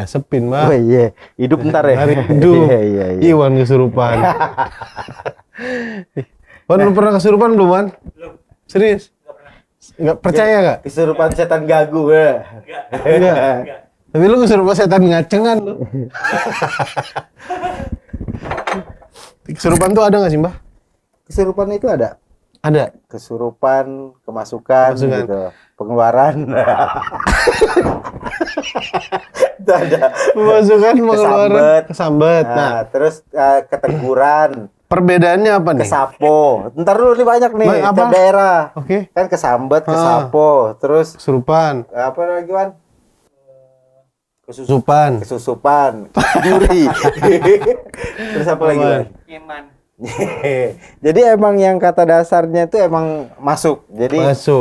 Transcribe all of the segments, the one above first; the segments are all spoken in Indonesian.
diasepin, Mbak. Oh iya, hidup ntar ya. Hari hidup. Iya. Iwan kesurupan. Wan, lu pernah kesurupan belum, Wan? Belum. Serius? Nggak percaya nggak? Kesurupan setan gagu ya. Enggak. Tapi lu kesurupan setan ngacengan lu. Kesurupan tuh ada nggak sih, Mbah? Kesurupan itu ada. Ada. Kesurupan, kemasukan. Gitu. Pengeluaran. Itu ada. Pemasukan, pengeluaran, kesambet. Nah, terus keteguran. Perbedaannya apa nih? Kesapo. Ntar dulu nih banyak nih tiap daerah. Oke. Kan kesambet, kesapo, terus kesurupan. apa lagi, Wan? Kesusupan. Juri. Terus apa lagi, Wan? Iman. Jadi emang yang kata dasarnya itu emang masuk. Jadi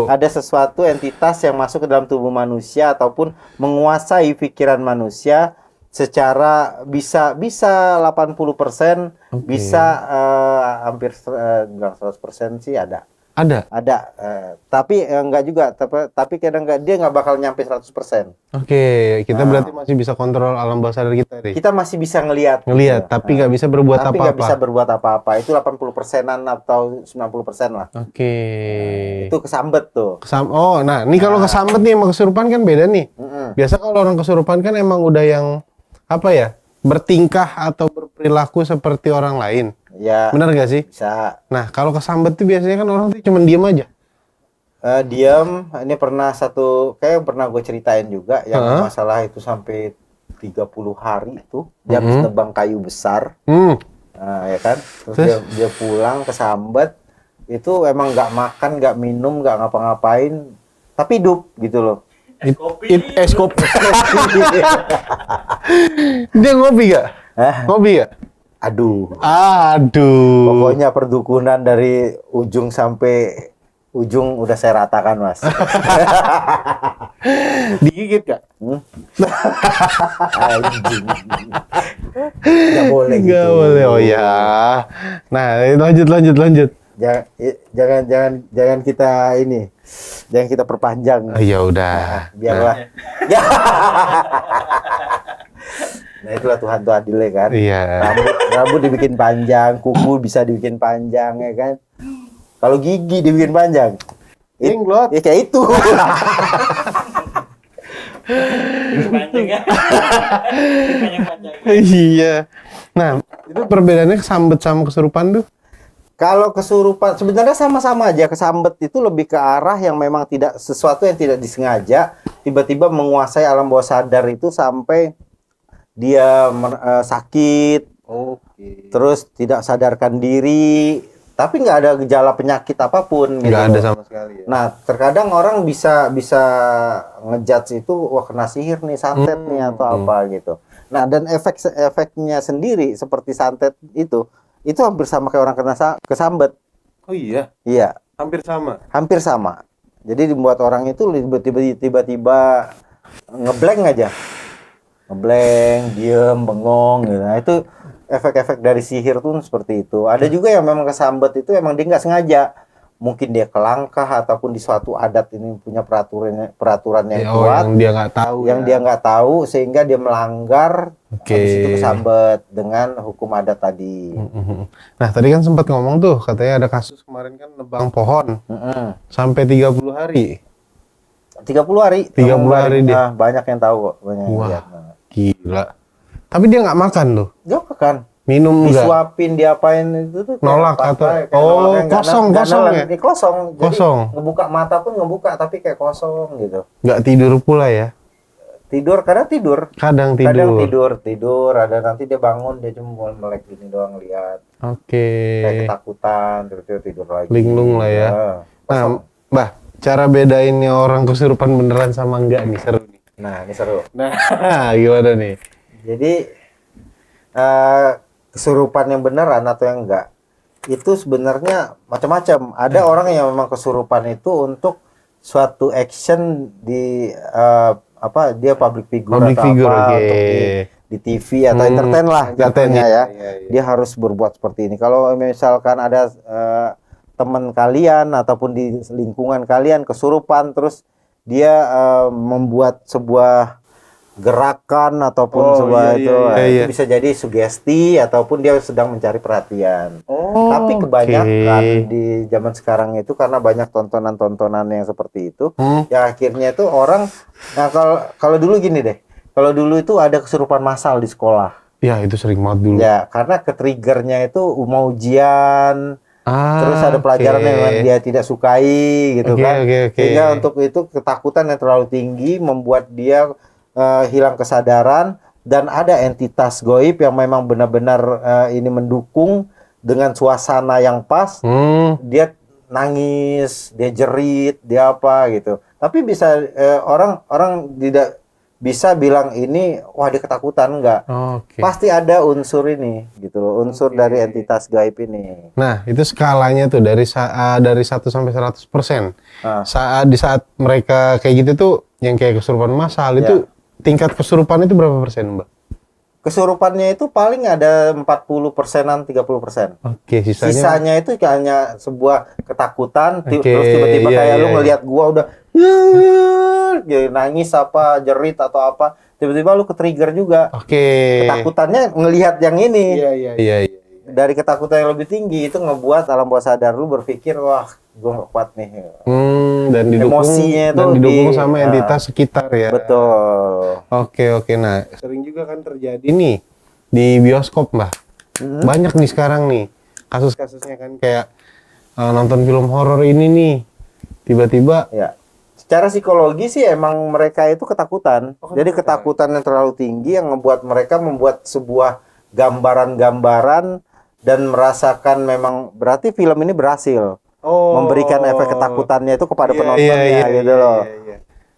ada sesuatu entitas yang masuk ke dalam tubuh manusia ataupun menguasai pikiran manusia secara bisa 80%, bisa hampir bilang 100% sih ada. Tapi enggak juga, tapi kadang dia nggak bakal nyampe 100%. Oke, kita berarti masih bisa kontrol alam bawah sadar kita nih. Kita masih bisa ngelihat, tapi nggak bisa berbuat apa-apa. Tapi nggak bisa berbuat apa-apa. Itu 80%-an atau 90% lah. Oke. Itu kesambet tuh. Nah, ini kalau kesambet nih sama kesurupan kan beda nih. Biasa kalau orang kesurupan kan emang udah yang apa ya? Bertingkah atau berperilaku seperti orang lain. Ya. Benar gak sih? Bisa. Nah, kalau kesambet tuh biasanya kan orang tuh cuma diem aja. Diam. Ini kayak pernah gue ceritain juga yang masalah itu sampai 30 hari itu dia habis nebang kayu besar. Nah, ya kan? Terus dia pulang kesambet itu emang nggak makan, nggak minum, nggak ngapa-ngapain, tapi hidup gitu loh. Es kopi. Dia ngopi gak? Ngopi gak? Aduh. Pokoknya perdukunan dari ujung sampai ujung udah saya ratakan, Mas. Digigit gak? Anjing. Gak boleh gitu. Gak boleh, oh ya. Nah, lanjut. Jangan kita ini. Jangan kita perpanjang. Ya udah. Biarlah. Nah itulah Tuhan tuh adil ya kan. Iya. Rambut dibikin panjang, kuku bisa dibikin panjang ya kan. Kalau gigi dibikin panjang, Jenglot. Ya kayak itu. Panjang ya. Iya. Nah, itu perbedaannya kesambet sama kesurupan tuh? Kalau kesurupan sebenarnya sama-sama aja. Kesambet itu lebih ke arah yang memang sesuatu yang tidak disengaja tiba-tiba menguasai alam bawah sadar itu sampai dia sakit, terus tidak sadarkan diri, tapi nggak ada gejala penyakit apapun. Nggak ada sama sekali. Ya? Nah, terkadang orang bisa ngejudge itu, wah kena sihir nih, santet nih atau apa gitu. Nah, dan efeknya sendiri seperti santet itu hampir sama kayak orang kena kesambet. Oh iya? Iya. Hampir sama? Hampir sama. Jadi dibuat orang itu tiba-tiba ngeblank aja. Ngeblank, diem, bengong gitu. Nah itu efek-efek dari sihir tuh seperti itu. Ada juga yang memang kesambet itu emang dia nggak sengaja. Mungkin dia kelangkah ataupun di suatu adat ini punya peraturan yang kuat. Yang dia nggak tahu. Dia nggak tahu sehingga dia melanggar. Habis itu kesambet dengan hukum adat tadi. Nah tadi kan sempat ngomong tuh katanya ada kasus kemarin kan nebang pohon sampai 30 hari. 30 hari. 30 hari dia. Banyak yang tahu kok. Banyak yang lihat. Gila. Tapi dia nggak makan tuh? Nggak makan. Minum enggak? Disuapin, diapain itu tuh nolak atau kosong ya? Kosong. Jadi kosong. Ngebuka mata pun ngebuka tapi kayak kosong gitu. Nggak tidur pula ya? Kadang tidur. Tidur. Ada nanti dia bangun dia cuma melek gini doang lihat. Kayak ketakutan, terus tidur lagi. Linglung lah ya. Nah, Mbah, cara bedainnya orang kesurupan beneran sama enggak nih seru nih. Nah, ini seru. Nah, gimana nih? Jadi kesurupan yang beneran atau yang enggak itu sebenarnya macam-macam. Ada orang yang memang kesurupan itu untuk suatu action di dia public figure untuk di TV atau entertain lah jatuhnya ya. Dia harus berbuat seperti ini. Kalau misalkan ada teman kalian ataupun di lingkungan kalian kesurupan terus dia membuat sebuah gerakan ataupun sebuah itu bisa jadi sugesti ataupun dia sedang mencari perhatian. Tapi kebanyakan di zaman sekarang itu karena banyak tontonan-tontonan yang seperti itu, ya akhirnya itu orang, nah kalau dulu gini deh, kalau dulu itu ada kesurupan massal di sekolah. Ya itu sering banget dulu. Ya karena ke-triggernya itu mau ujian. Terus ada pelajaran yang dia tidak sukai gitu kan. Sehingga untuk itu ketakutan yang terlalu tinggi membuat dia hilang kesadaran, dan ada entitas goib yang memang benar-benar ini mendukung dengan suasana yang pas. Dia nangis, dia jerit, dia apa gitu. Tapi bisa orang tidak bisa bilang ini wah dia ketakutan, enggak. Pasti ada unsur ini gitu loh, unsur dari entitas gaib ini. Nah, itu skalanya tuh dari 1 sampai 100%. Di saat mereka kayak gitu tuh yang kayak kesurupan massal itu tingkat kesurupan itu berapa persen, Mbak? Kesurupannya itu paling ada 40%-an, 30%. Sisanya itu hanya sebuah ketakutan, terus tiba-tiba kayak lu ngelihat gua udah nangis apa, jerit atau apa, tiba-tiba lu ke-trigger juga. Ketakutannya ngelihat yang ini. Dari ketakutan yang lebih tinggi itu ngebuat alam bawah sadar lu berpikir, wah, gua nggak kuat nih. Dan didukung sama entitas sekitar ya. Betul. Oke. Nah, sering juga kan terjadi nih di bioskop, Mbak. Banyak nih sekarang nih kasus-kasusnya kan kayak nonton film horor ini nih. Tiba-tiba secara psikologi sih emang mereka itu ketakutan. Jadi ketakutan yang terlalu tinggi yang membuat mereka membuat sebuah gambaran-gambaran dan merasakan memang berarti film ini berhasil memberikan efek ketakutannya itu kepada penontonnya gitu loh.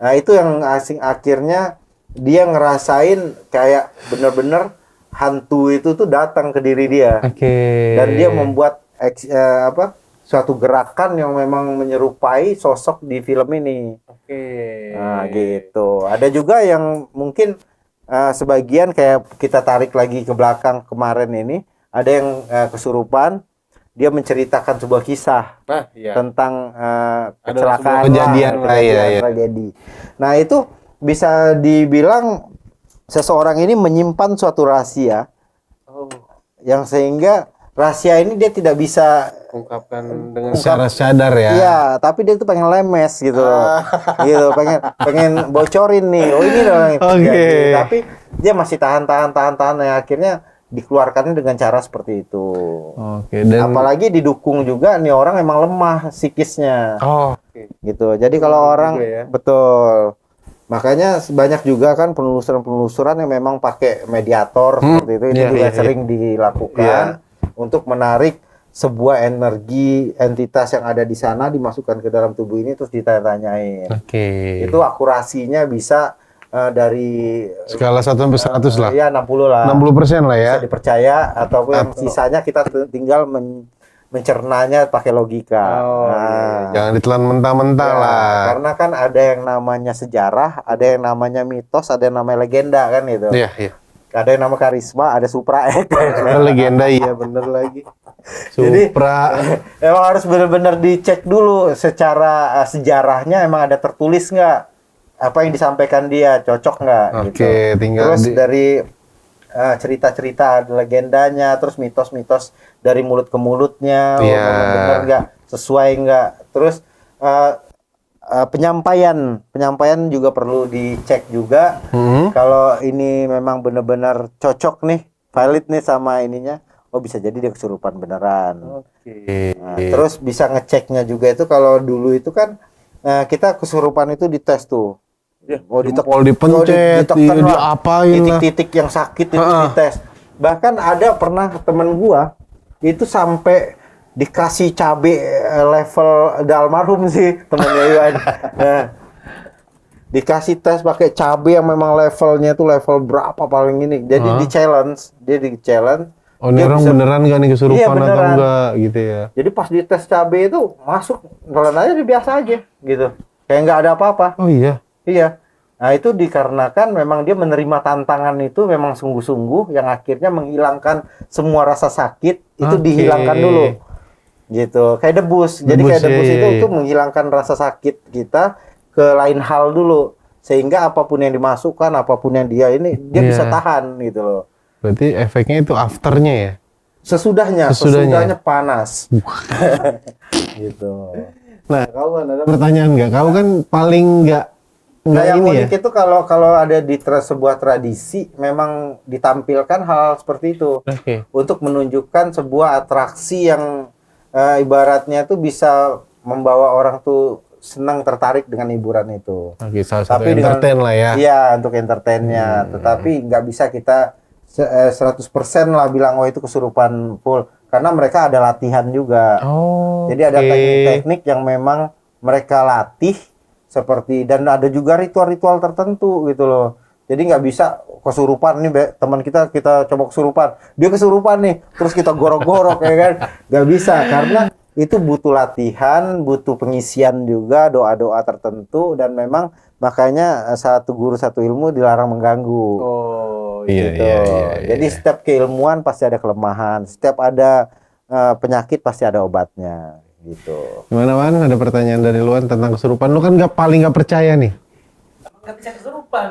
Nah itu yang akhirnya dia ngerasain kayak bener-bener hantu itu tuh datang ke diri dia. Dan dia membuat suatu gerakan yang memang menyerupai sosok di film ini. Nah gitu. Ada juga yang mungkin sebagian kayak kita tarik lagi ke belakang kemarin ini, ada yang kesurupan, dia menceritakan sebuah kisah tentang kecelakaan, tragedi. Nah itu bisa dibilang seseorang ini menyimpan suatu rahasia, yang sehingga rahasia ini dia tidak bisa ungkapkan dengan secara sadar ya. Iya, tapi dia tuh pengen lemes gitu loh. Gitu, pengen bocorin nih. Oh ini dong. Tapi dia masih tahan ya, akhirnya dikeluarkannya dengan cara seperti itu. Dan apalagi didukung juga nih orang emang lemah psikisnya. Gitu. Jadi kalau orang betul. Makanya banyak juga kan penelusuran yang memang pakai mediator seperti itu. Ini juga sering dilakukan untuk menarik sebuah energi entitas yang ada di sana dimasukkan ke dalam tubuh ini terus ditanya-tanyain. Itu akurasinya bisa dari skala 1 sampai 100 lah. Ya 60 lah. 60% lah ya. Bisa dipercaya ataupun yang sisanya kita tinggal mencernanya pakai logika. Jangan ditelan mentah-mentah lah. Karena kan ada yang namanya sejarah, ada yang namanya mitos, ada yang namanya legenda kan itu. Ada yang nama karisma, ada supra. Legenda bener lagi. Supra. Jadi emang harus benar-benar dicek dulu secara sejarahnya emang ada tertulis nggak apa yang disampaikan dia cocok nggak gitu. Terus dari cerita-cerita legendanya, terus mitos-mitos dari mulut ke mulutnya, benar nggak, sesuai nggak. Terus penyampaian juga perlu dicek juga. Kalau ini memang benar-benar cocok nih, valid nih sama ininya, bisa jadi dia kesurupan beneran. Nah, terus bisa ngeceknya juga itu kalau dulu itu kan kita kesurupan itu dites tuh. Dipencet, diapain lah. Titik-titik yang sakit itu dites. Bahkan ada pernah temen gua itu sampai dikasih cabe level almarhum sih temennya Iwan. Dikasih tes pakai cabe yang memang levelnya itu level berapa paling ini. Jadi di challenge. Ini orang beneran gak nih kesurupan atau enggak gitu ya. Jadi pas di tes cabe itu masuk nelan aja biasa aja gitu. Kayak nggak ada apa-apa. Iya. Nah itu dikarenakan memang dia menerima tantangan itu memang sungguh-sungguh yang akhirnya menghilangkan semua rasa sakit itu dihilangkan dulu. Gitu. Kayak debus. Jadi kayak debus itu menghilangkan rasa sakit kita ke lain hal dulu sehingga apapun yang dimasukkan, apapun yang dia ini dia Iya. bisa tahan gitu loh. Berarti efeknya itu afternya ya? Sesudahnya panas. Gitu. Nah, kau kan ada pertanyaan nggak? Kau kan paling nggak Nah, yang ini ya? unik itu kalau ada di sebuah tradisi memang ditampilkan hal seperti itu Oke. untuk menunjukkan sebuah atraksi yang ibaratnya tuh bisa membawa orang tuh senang tertarik dengan hiburan itu. Oke, salah satu Tapi dengan- entertain lah ya. Iya, untuk entertainnya. Tetapi nggak bisa kita 100% lah bilang oh itu kesurupan full karena mereka ada latihan juga. Oh. Jadi ada oke. teknik-teknik yang memang mereka latih seperti dan ada juga ritual-ritual tertentu gitu loh. Jadi nggak bisa kesurupan nih teman kita coba kesurupan, dia kesurupan nih, terus kita gorok-gorok ya kan, nggak bisa karena itu butuh latihan, butuh pengisian juga doa-doa tertentu dan memang makanya satu guru satu ilmu dilarang mengganggu. Oh, iya, Gitu. iya, iya, Jadi iya. setiap keilmuan pasti ada kelemahan, setiap ada penyakit pasti ada obatnya gitu. Gimana Wan? Ada pertanyaan dari Luan tentang kesurupan? Lu kan paling nggak percaya nih. Nggak bisa kesurupan.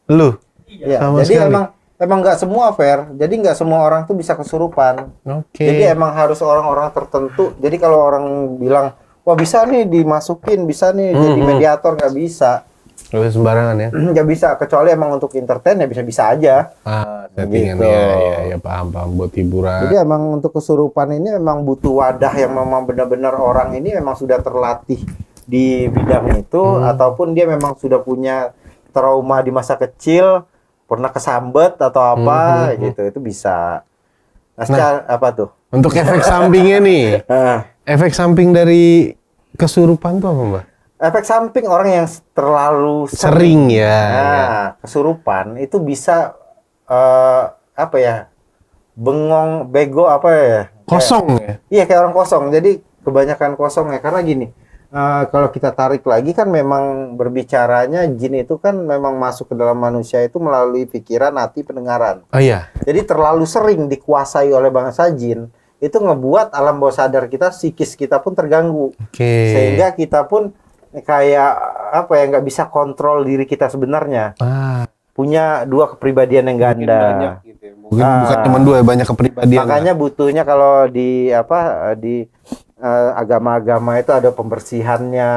Lu? Ya, Sama jadi sekali. emang nggak semua fair. Jadi nggak semua orang tuh bisa kesurupan. Oke. Jadi emang harus orang-orang tertentu. Jadi kalau orang bilang, wah bisa nih dimasukin, bisa nih jadi mediator, nggak bisa. Gak bisa sembarangan ya? Nggak bisa, kecuali emang untuk entertain ya bisa-bisa aja. Settingan Gitu. ya paham buat hiburan. Jadi emang untuk kesurupan ini memang butuh wadah yang memang benar-benar orang ini memang sudah terlatih di bidang itu ataupun dia memang sudah punya trauma di masa kecil, pernah kesambet atau apa gitu, itu bisa. Nah, secara apa tuh? Untuk efek sampingnya nih, efek samping dari kesurupan tuh apa Mbak? Efek samping orang yang terlalu Sering ya. Nah, kesurupan itu bisa apa ya? Bengong, bego apa ya? Kosong ya? Iya, kayak orang kosong. Jadi kebanyakan kosong ya karena gini. Kalau kita tarik lagi kan memang berbicaranya jin itu kan memang masuk ke dalam manusia itu melalui pikiran, hati, pendengaran. Oh iya. Jadi terlalu sering dikuasai oleh bangsa jin itu ngebuat alam bawah sadar kita, psikis kita pun terganggu. Oke. Sehingga kita pun kayak apa ya nggak bisa kontrol diri kita sebenarnya. Punya dua kepribadian yang ganda. Banyak gitu ya. Bukan cuma dua, banyak kepribadian. Makanya butuhnya kalau di apa di agama-agama itu ada pembersihannya,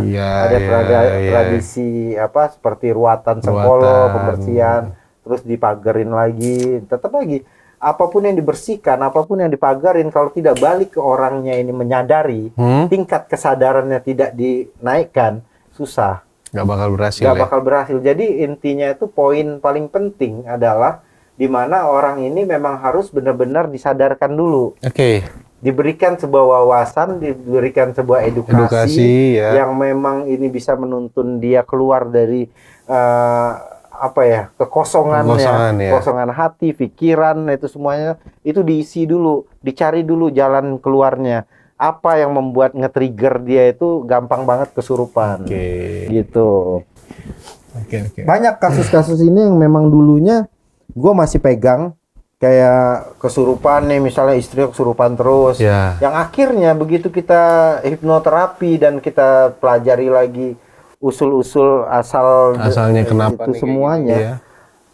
Iya, ada iya. tradisi apa seperti ruatan sengkolo, Ruatan. pembersihan, terus dipagerin lagi, tetap lagi apapun yang dibersihkan, apapun yang dipagarin kalau tidak balik ke orangnya ini menyadari, tingkat kesadarannya tidak dinaikkan, susah. Nggak bakal berhasil Nggak ya? bakal berhasil. Jadi intinya itu poin paling penting adalah di mana orang ini memang harus benar-benar disadarkan dulu. Oke. Diberikan sebuah wawasan, diberikan sebuah edukasi ya. yang memang ini bisa menuntun dia keluar dari apa ya kekosongannya, ya. kosongan hati, pikiran itu semuanya itu diisi dulu, dicari dulu jalan keluarnya. Apa yang membuat nge-trigger dia itu gampang banget kesurupan, gitu. Oke. Banyak kasus-kasus ini yang memang dulunya gue masih pegang. Kayak kesurupan nih, misalnya istri kesurupan terus. Ya. Yang akhirnya begitu kita hipnoterapi dan kita pelajari lagi usul-usul Asalnya kenapa itu nih semuanya. kayak gini ya?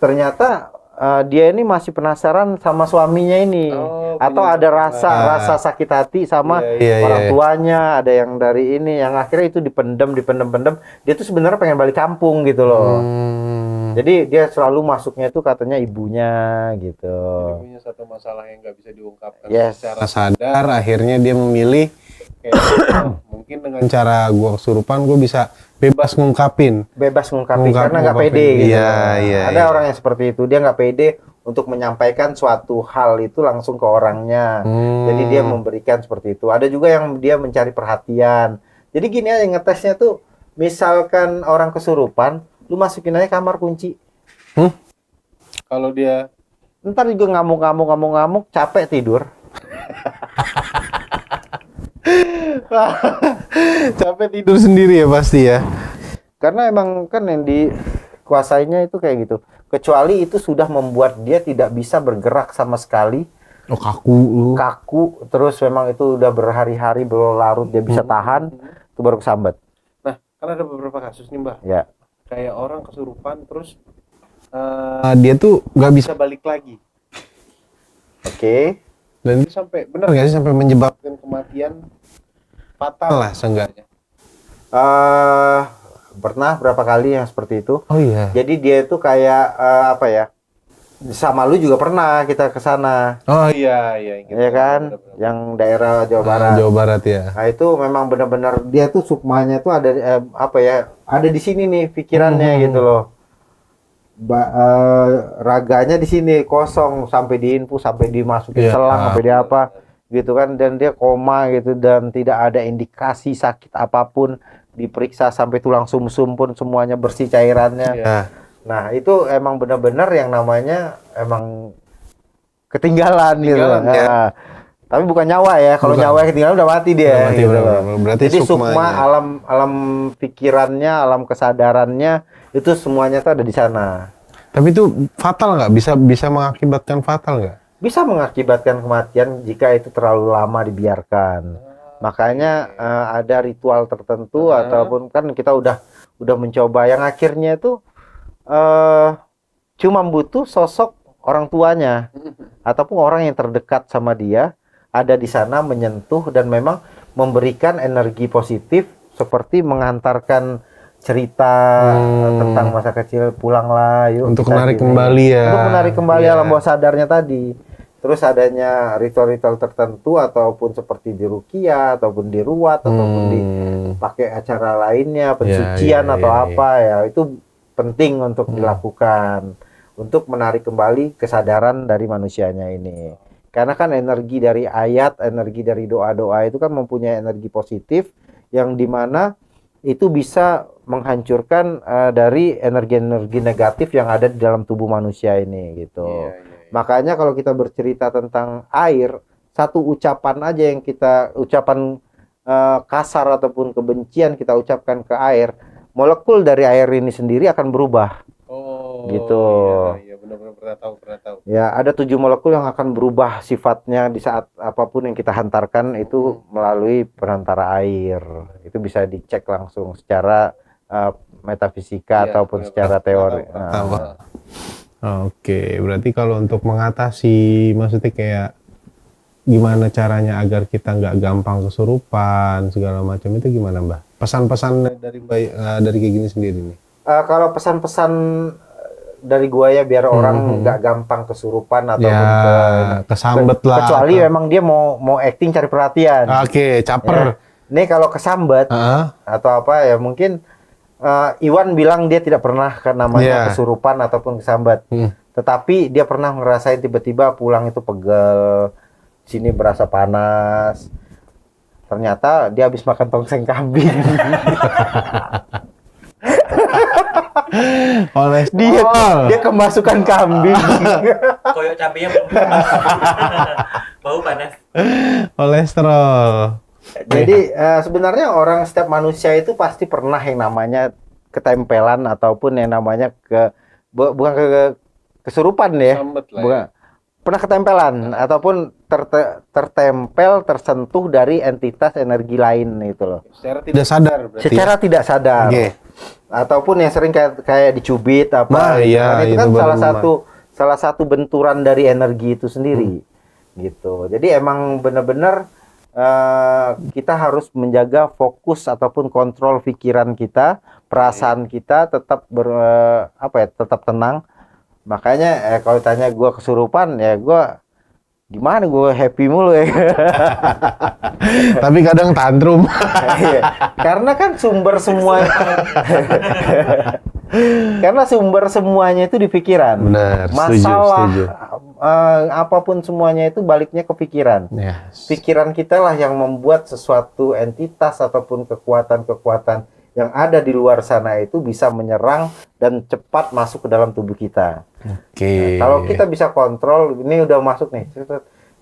Ternyata dia ini masih penasaran sama suaminya ini. Atau ada rasa sakit hati sama orang tuanya, ada yang dari ini yang akhirnya itu dipendem. Dia tuh sebenarnya pengen balik kampung gitu loh. Jadi dia selalu masuknya itu katanya ibunya gitu. Jadi punya satu masalah yang nggak bisa diungkapkan Yes. secara sadar, akhirnya dia memilih kayak mungkin dengan cara gua kesurupan gua bisa bebas ngungkapin. Karena nggak pede gitu. Iya. Ada orang yang seperti itu, dia nggak pede untuk menyampaikan suatu hal itu langsung ke orangnya. Jadi dia memberikan seperti itu. Ada juga yang dia mencari perhatian. Jadi gini aja ngetesnya tuh, misalkan orang kesurupan, lu masukin aja kamar kunci. Kalau dia Ntar juga ngamuk, capek tidur. capek tidur sendiri ya pasti ya. Karena emang kan yang dikuasainya itu kayak gitu. Kecuali itu sudah membuat dia tidak bisa bergerak sama sekali. Oh kaku lu. Kaku, terus memang itu udah berhari-hari berlarut dia bisa tahan, itu baru kesambet. Nah, kan ada beberapa kasus nih Mbak. Ya. kayak orang kesurupan terus dia tuh nggak bisa balik lagi. Oke. Dan itu sampai benar nggak sih sampai menyebabkan kematian fatal lah seenggaknya. Pernah berapa kali yang seperti itu. Oh iya. Jadi dia itu kayak apa ya? Sama lu juga pernah kita ke sana. Oh iya ingat. Iya kan? Bener. Yang daerah Jawa Barat. Jawa Barat ya. Nah, itu memang benar-benar dia tuh sukmanya tuh ada apa ya? Ada di sini nih pikirannya gitu loh. Raganya di sini kosong sampai diinfus, sampai dimasukin selang, sampai dia apa gitu kan, dan dia koma gitu dan tidak ada indikasi sakit apapun, diperiksa sampai tulang sumsum pun semuanya bersih cairannya. Iya. Nah, itu emang benar-benar yang namanya emang ketinggalan gitu. Ya. Nah, tapi bukan nyawa ya. Kalau nyawa ketinggalan udah mati dia. Mati, gitu. Berarti jadi sukma alam pikirannya, alam kesadarannya itu semuanya tuh ada di sana. Tapi itu fatal nggak? Bisa mengakibatkan fatal nggak? Bisa mengakibatkan kematian jika itu terlalu lama dibiarkan. Makanya ada ritual tertentu ataupun kan kita udah mencoba yang akhirnya itu cuma butuh sosok orang tuanya ataupun orang yang terdekat sama dia ada di sana menyentuh dan memang memberikan energi positif seperti mengantarkan cerita tentang masa kecil, pulanglah yuk untuk kita menarik gini. kembali ya. Untuk menarik kembali alam bawah sadarnya tadi. Terus adanya ritual-ritual tertentu ataupun seperti di ruqyah ataupun di ruwat ataupun di pakai acara lainnya, pensucian atau apa ya, itu penting untuk dilakukan untuk menarik kembali kesadaran dari manusianya ini. Karena kan energi dari ayat, energi dari doa-doa itu kan mempunyai energi positif yang dimana itu bisa menghancurkan dari energi-energi negatif yang ada di dalam tubuh manusia ini gitu. Makanya kalau kita bercerita tentang air, satu ucapan aja yang kita ucapan kasar ataupun kebencian kita ucapkan ke air, molekul dari air ini sendiri akan berubah. Gitu. Iya, benar-benar pernah tahu. Ya, ada 7 molekul yang akan berubah sifatnya di saat apapun yang kita hantarkan itu melalui perantara air. Itu bisa dicek langsung secara metafisika ataupun secara teori. Oke, berarti kalau untuk mengatasi, maksudnya kayak gimana caranya agar kita nggak gampang kesurupan segala macam itu gimana, Mbah? Pesan-pesan dari kayak gini sendiri nih. Kalau pesan-pesan dari gua ya biar orang nggak gampang kesurupan ataupun kesambet lah. Kecuali memang dia mau acting cari perhatian. Oke, caper. Ya. Nih kalau kesambet atau apa ya mungkin Iwan bilang dia tidak pernah namanya kesurupan ataupun kesambat. Tetapi dia pernah ngerasain tiba-tiba pulang itu pegel, sini berasa panas. Ternyata dia habis makan tongseng kambing. dia kemasukan kambing. Koyok cabenya belum lepas. Bau panas. Kolesterol. Jadi sebenarnya setiap manusia itu pasti pernah yang namanya ketempelan ataupun yang namanya bukan kesurupan ya. Bukan. Pernah ketempelan ataupun tertempel, tersentuh dari entitas energi lain itu loh. Secara tidak sadar berarti. Secara tidak sadar. Ataupun yang sering kayak dicubit apa itu kan salah satu benturan dari energi itu sendiri. Gitu. Jadi emang benar-benar kita harus menjaga fokus ataupun kontrol pikiran kita, perasaan kita tetap tetap tenang. Makanya kalau tanya gue kesurupan ya gue gimana, gue happy mulu ya. Tapi kadang tantrum. Karena kan sumber semuanya itu di pikiran. Benar, masalah setuju. Apapun semuanya itu baliknya ke pikiran. Pikiran kita lah yang membuat sesuatu entitas ataupun kekuatan-kekuatan yang ada di luar sana itu bisa menyerang dan cepat masuk ke dalam tubuh kita. Nah, kalau kita bisa kontrol, ini udah masuk nih,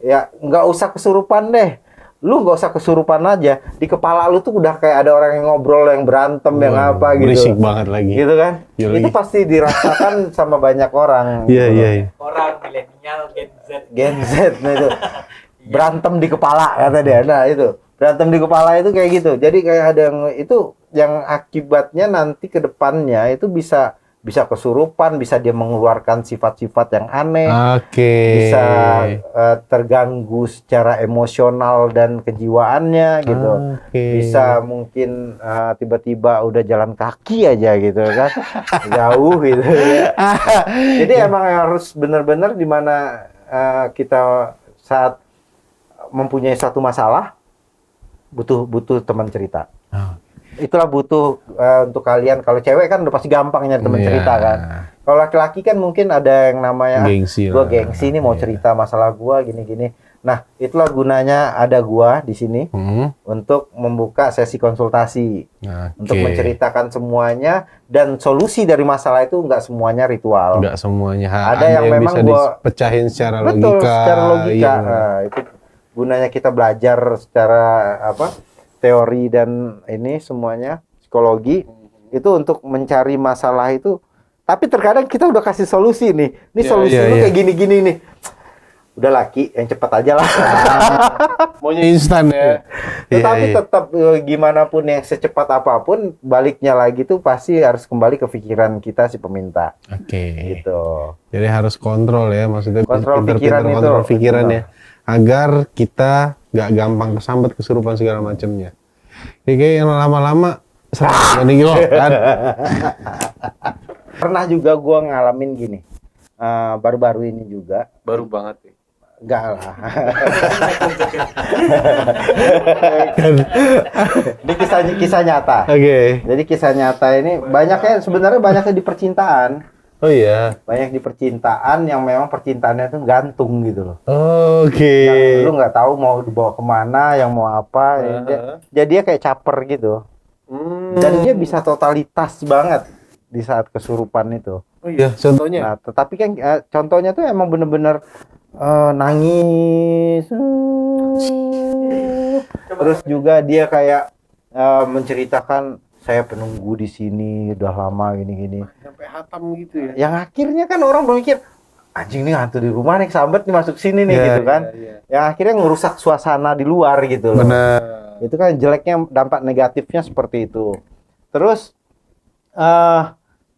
ya nggak usah kesurupan deh. Lu nggak usah kesurupan aja, di kepala lu tuh udah kayak ada orang yang ngobrol, yang berantem, yang apa gitu. Berisik banget lagi. Gitu kan? Itu pasti dirasakan sama banyak orang. Iya. Orang milenial Gen Z. Gen Z, nah itu berantem di kepala kata dia. Nah itu berantem di kepala itu kayak gitu. Jadi kayak ada yang akibatnya nanti ke depannya itu bisa kesurupan, bisa dia mengeluarkan sifat-sifat yang aneh, bisa terganggu secara emosional dan kejiwaannya gitu, bisa mungkin tiba-tiba udah jalan kaki aja gitu kan, jauh gitu. Jadi emang harus benar-benar di mana kita saat mempunyai satu masalah butuh teman cerita. Itulah butuh untuk kalian. Kalau cewek kan udah pasti gampang nyari teman cerita kan. Kalau laki-laki kan mungkin ada yang namanya gua gengsi nih mau cerita masalah gua gini-gini. Nah, itulah gunanya ada gua di sini untuk membuka sesi konsultasi. Untuk menceritakan semuanya dan solusi dari masalah itu nggak semuanya ritual. Nggak semuanya. Ada yang memang bisa gua pecahin secara logika. Betul, secara logika. Iya. Nah, itu gunanya kita belajar secara teori dan ini semuanya psikologi itu untuk mencari masalah itu. Tapi terkadang kita udah kasih solusi nih. Ini solusi lu kayak gini-gini nih. Udah laki yang cepat aja lah. Maunya instan ya. Tetapi tetap gimana pun yang secepat apapun baliknya lagi tuh pasti harus kembali ke pikiran kita si peminta. Gitu. Jadi harus kontrol ya, maksudnya kontrol pikiran itu. Kontrol pikirannya agar kita nggak gampang kesambat kesurupan segala macamnya. Kayak yang lama-lama serang gitu kan. Pernah juga gua ngalamin gini. Baru-baru ini juga. Baru banget ya. Enggak lah. Ini kisah nyata. Jadi kisah nyata ini sebenarnya banyaknya di percintaan. Oh iya. Banyak di percintaan yang memang percintaannya itu gantung gitu loh. Yang lu nggak tahu mau dibawa kemana, yang mau apa. Jadi dia kayak caper gitu. Dan dia bisa totalitas banget di saat kesurupan itu. Oh iya, contohnya. Nah, tetapi kan contohnya tuh emang bener-bener nangis. Terus juga dia kayak menceritakan saya penunggu di sini udah lama gini-gini. Sampai hatam gitu ya. Yang akhirnya kan orang berpikir anjing nih hantu di rumah nih sambat nih masuk sini nih gitu kan. Yang akhirnya ngerusak suasana di luar gitu loh. Benar. Itu kan jeleknya, dampak negatifnya seperti itu. Terus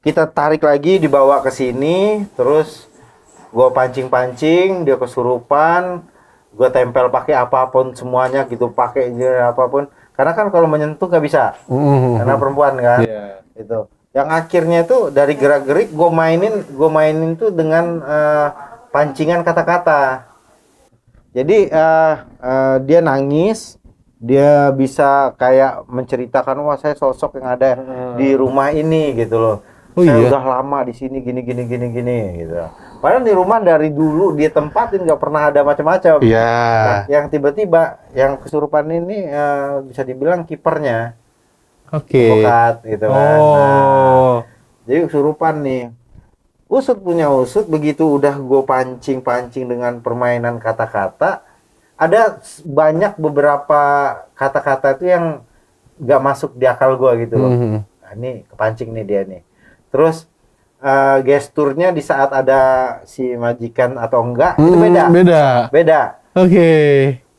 kita tarik lagi dibawa ke sini, terus gua pancing-pancing, dia kesurupan, gua tempel pakai apapun semuanya gitu, pakai apapun. Karena kan kalau menyentuh nggak bisa, karena perempuan kan. Itu. Yang akhirnya itu dari gerak-gerik gue mainin tuh dengan pancingan kata-kata. Jadi dia nangis, dia bisa kayak menceritakan wah saya sosok yang ada di rumah ini gitu loh. Saya udah lama di sini gini gitu. Padahal di rumah dari dulu dia tempatin nggak pernah ada macam-macam. Nah, yang tiba-tiba yang kesurupan ini bisa dibilang kipernya. Advokat gitu kan. Nah, jadi kesurupan nih. Usut punya usut, begitu udah gue pancing dengan permainan kata-kata, ada banyak beberapa kata-kata itu yang nggak masuk di akal gue gitu loh. Nah, ini kepancing nih dia nih. Terus gesturnya di saat ada si majikan atau enggak itu beda.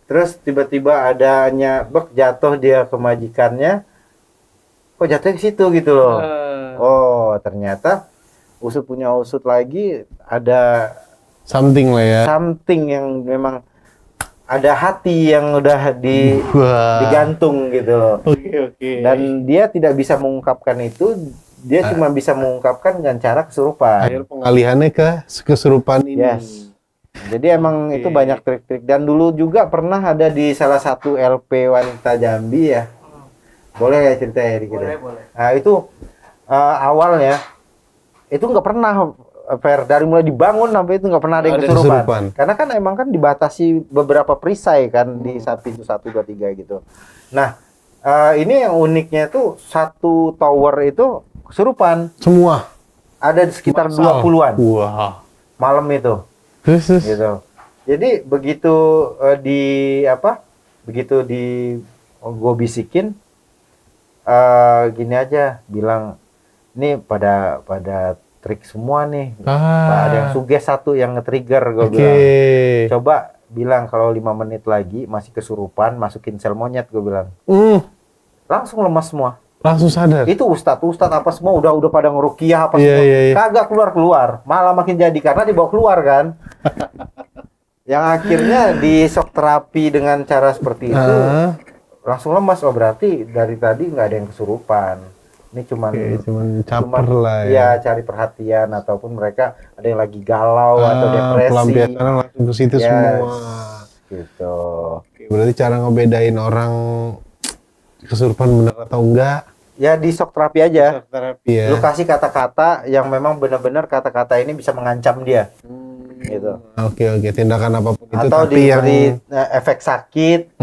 Terus tiba-tiba adanya jatuh dia ke majikannya, kok jatuhnya ke situ gitu loh. Oh ternyata usut punya usut lagi, ada something lah ya, something yang memang ada hati yang udah digantung gitu loh. Dan dia tidak bisa mengungkapkan itu. Dia cuma bisa mengungkapkan dengan cara kesurupan. Akhir pengalihannya ke kesurupan ini. Jadi emang itu banyak trik-trik. Dan dulu juga pernah ada di salah satu LP Wanita Jambi ya. Boleh ya cerita ya dikit? Boleh. Nah itu awalnya itu nggak pernah dari mulai dibangun sampai itu nggak pernah ada yang kesurupan. Karena kan emang kan dibatasi beberapa perisai kan di pintu 1, 2, 3 gitu. Nah ini yang uniknya tuh satu tower itu kesurupan. Semua. Ada sekitar 20-an. Malam itu. Gitu. Jadi begitu begitu gue bisikin gini aja, bilang ini pada trik semua nih. Ada yang suges satu yang nge-trigger gue bilang. Coba bilang kalau 5 menit lagi masih kesurupan, masukin sel monyet, gue bilang. Langsung lemas semua. Langsung sadar. Itu ustadz apa semua udah pada ngerukiah apa Iya, semua. iya, iya. Kagak keluar, malah makin jadi karena dibawa keluar kan. Yang akhirnya di shock terapi dengan cara seperti itu langsung lemas. Oh berarti dari tadi nggak ada yang kesurupan. Ini cuman caper lah ya. Cari perhatian ataupun mereka ada yang lagi galau atau depresi. Pelampiasan langsung ke situ semua. Gitu. Oke, berarti cara ngebedain orang kesurupan benar atau enggak? Ya di shock terapi aja. Shock terapi ya. Lu kasih kata-kata yang memang benar-benar kata-kata ini bisa mengancam dia. Gitu. Oke, tindakan apapun itu Atau tapi diberi efek sakit,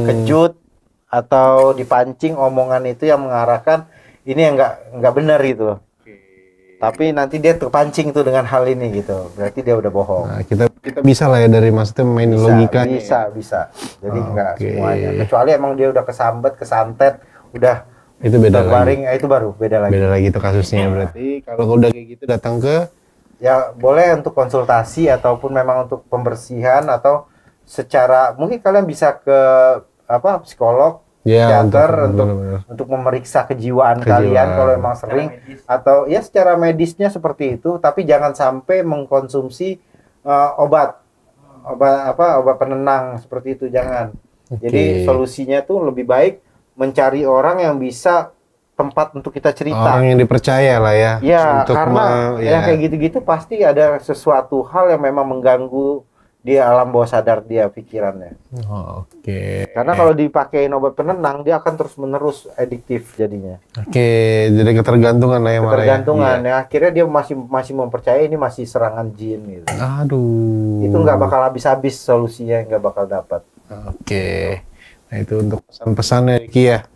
kejut, atau dipancing omongan itu yang mengarahkan ini yang nggak benar gitu loh. Tapi nanti dia terpancing tuh dengan hal ini gitu. Berarti dia udah bohong. Nah, kita bisa lah ya dari maksudnya main logika. Bisa. Jadi nggak semuanya. Kecuali emang dia udah kesambet, kesantet, udah itu beda terbaring, lagi. itu baru beda lagi. Beda lagi itu kasusnya berarti. Kalau udah kayak gitu datang ke ya boleh untuk konsultasi ataupun memang untuk pembersihan atau secara mungkin kalian bisa ke psikolog, psikiater untuk memeriksa kejiwaan kalian kalau emang sering atau ya secara medisnya seperti itu, tapi jangan sampai mengkonsumsi obat penenang seperti itu, jangan. Jadi solusinya tuh lebih baik mencari orang yang bisa tempat untuk kita cerita. Orang yang dipercaya lah ya. Ya, karena yang kayak gitu-gitu pasti ada sesuatu hal yang memang mengganggu di alam bawah sadar dia pikirannya. Karena kalau dipakein obat penenang dia akan terus-menerus adiktif jadinya. Jadi ketergantungan lah ya malah. Ketergantungan ya. Akhirnya dia masih mempercaya ini masih serangan jin gitu. Aduh. Itu nggak bakal habis-habis solusinya, nggak bakal dapat. Nah itu untuk pesan-pesannya Ki ya.